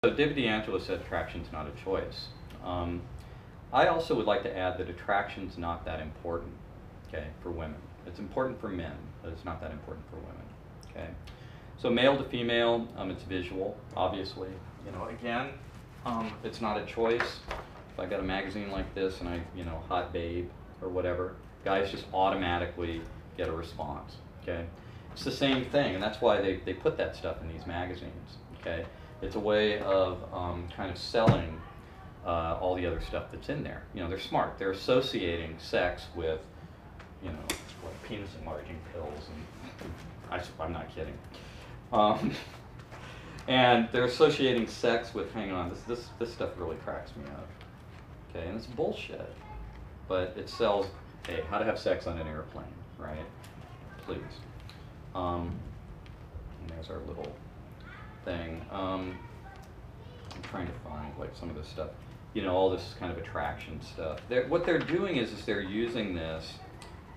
So David D'Angelo said attraction's not a choice. I also would like to add that attraction's not that important, okay, for women. It's important for men, but it's not that important for women, okay? So male to female, it's visual, obviously. You know, again, it's not a choice. If I got a magazine like this and hot babe or whatever, guys just automatically get a response, okay? It's the same thing, and that's why they put that stuff in these magazines, okay? It's a way of kind of selling all the other stuff that's in there. You know, they're smart. They're associating sex with, what, penis enlarging pills, and I'm not kidding. And they're associating sex with, hang on, this stuff really cracks me up. Okay, and it's bullshit. But it sells, hey, how to have sex on an airplane, right? Please. And there's our little thing. I'm trying to find like some of this stuff, all this kind of attraction stuff. What they're doing is they're using this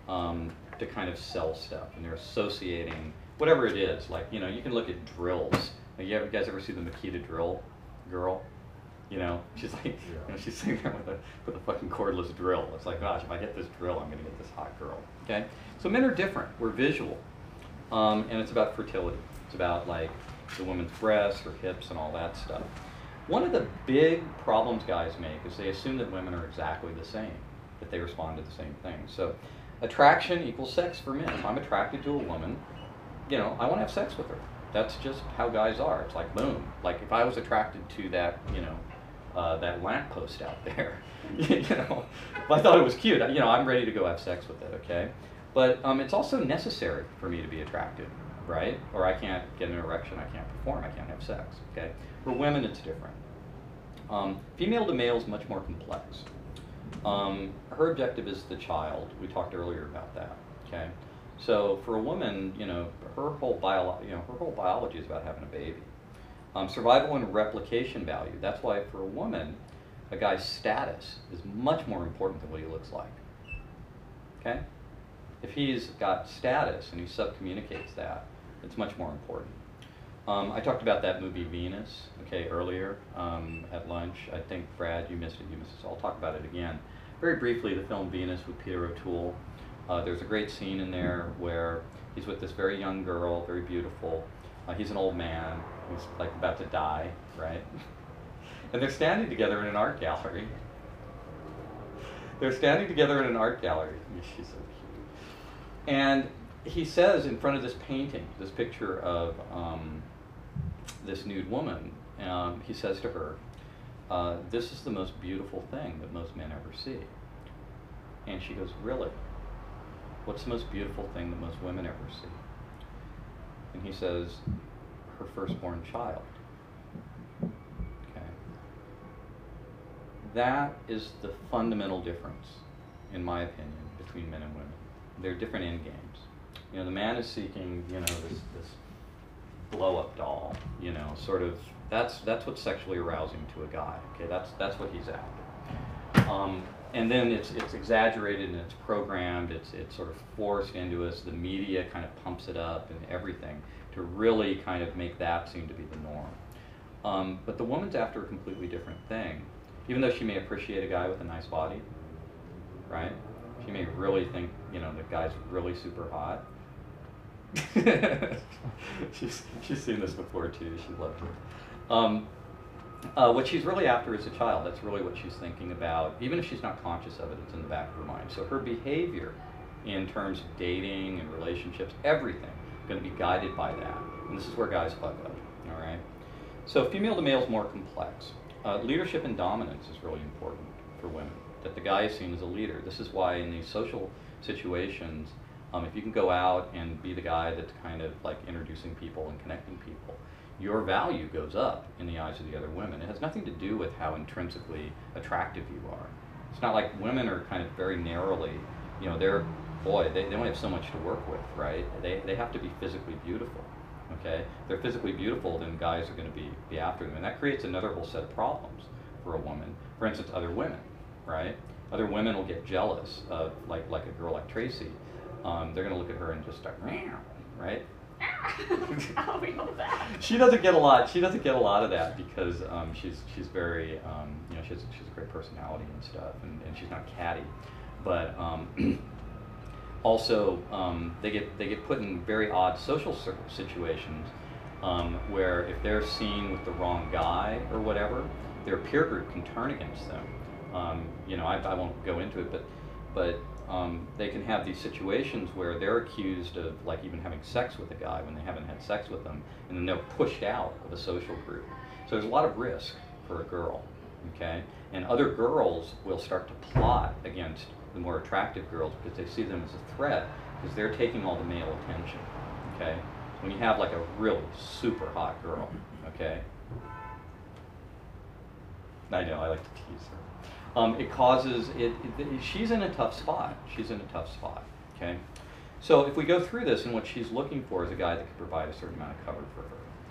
to kind of sell stuff, and they're associating whatever it is. Like, you can look at drills. Like, you guys ever see the Makita drill girl? She's like, she's sitting there with a fucking cordless drill. It's like, gosh, if I get this drill, I'm gonna get this hot girl. Okay, so men are different. We're visual, and it's about fertility. It's about like the woman's breasts, her hips, and all that stuff. One of the big problems guys make is they assume that women are exactly the same, that they respond to the same thing. So attraction equals sex for men. If I'm attracted to a woman, I want to have sex with her. That's just how guys are. It's like, boom. Like if I was attracted to that, that lamppost out there, if I thought it was cute, I'm ready to go have sex with it, okay? But it's also necessary for me to be attracted, right? Or I can't get an erection, I can't perform, I can't have sex, okay? For women, it's different. Female to male is much more complex. Her objective is the child. We talked earlier about that, okay? So for a woman, her whole biology is about having a baby. Survival and replication value. That's why for a woman, a guy's status is much more important than what he looks like, okay? If he's got status and he subcommunicates that, it's much more important. I talked about that movie Venus, okay, earlier at lunch. I think, Brad, you missed it, so I'll talk about it again. Very briefly, the film Venus with Peter O'Toole. There's a great scene in there where he's with this very young girl, very beautiful. He's an old man, he's like about to die, right? And they're standing together in an art gallery. They're standing together in an art gallery. She's so cute. And he says in front of this painting, this picture of this nude woman, he says to her, this is the most beautiful thing that most men ever see. And she goes, really? What's the most beautiful thing that most women ever see? And he says, her firstborn child. Okay. That is the fundamental difference, in my opinion, between men and women. They're different end games. The man is seeking, this blow-up doll, sort of, that's what's sexually arousing to a guy, okay? That's what he's after. And then it's exaggerated and it's programmed, it's sort of forced into us. The media kind of pumps it up and everything to really kind of make that seem to be the norm. But the woman's after a completely different thing. Even though she may appreciate a guy with a nice body, right? She may really think, the guy's really super hot. she's seen this before too, she loved it. What she's really after is a child. That's really what she's thinking about. Even if she's not conscious of it, it's in the back of her mind. So her behavior in terms of dating and relationships, everything, is going to be guided by that. And this is where guys fuck up, all right? So female to male is more complex. Leadership and dominance is really important for women, that the guy is seen as a leader. This is why in these social situations, if you can go out and be the guy that's kind of like introducing people and connecting people, your value goes up in the eyes of the other women. It has nothing to do with how intrinsically attractive you are. It's not like women are kind of very narrowly, they only have so much to work with, right? They have to be physically beautiful, okay? If they're physically beautiful, then guys are going to be after them. And that creates another whole set of problems for a woman. For instance, other women, right? Other women will get jealous of, like a girl like Tracy. They're going to look at her and just start, right? How do we know that? She doesn't get a lot. She doesn't get a lot of that because she's very you know, she's a great personality and stuff, and she's not catty, but also they get put in very odd social situations where if they're seen with the wrong guy or whatever, their peer group can turn against them. You know, I won't go into it, but they can have these situations where they're accused of like even having sex with a guy when they haven't had sex with them, and then they're pushed out of a social group. So there's a lot of risk for a girl, okay? And other girls will start to plot against the more attractive girls because they see them as a threat because they're taking all the male attention, okay? When you have like a really super hot girl, okay? I know, I like to tease her. It causes, she's in a tough spot. She's in a tough spot, okay? So if we go through this, and what she's looking for is a guy that can provide a certain amount of cover for her.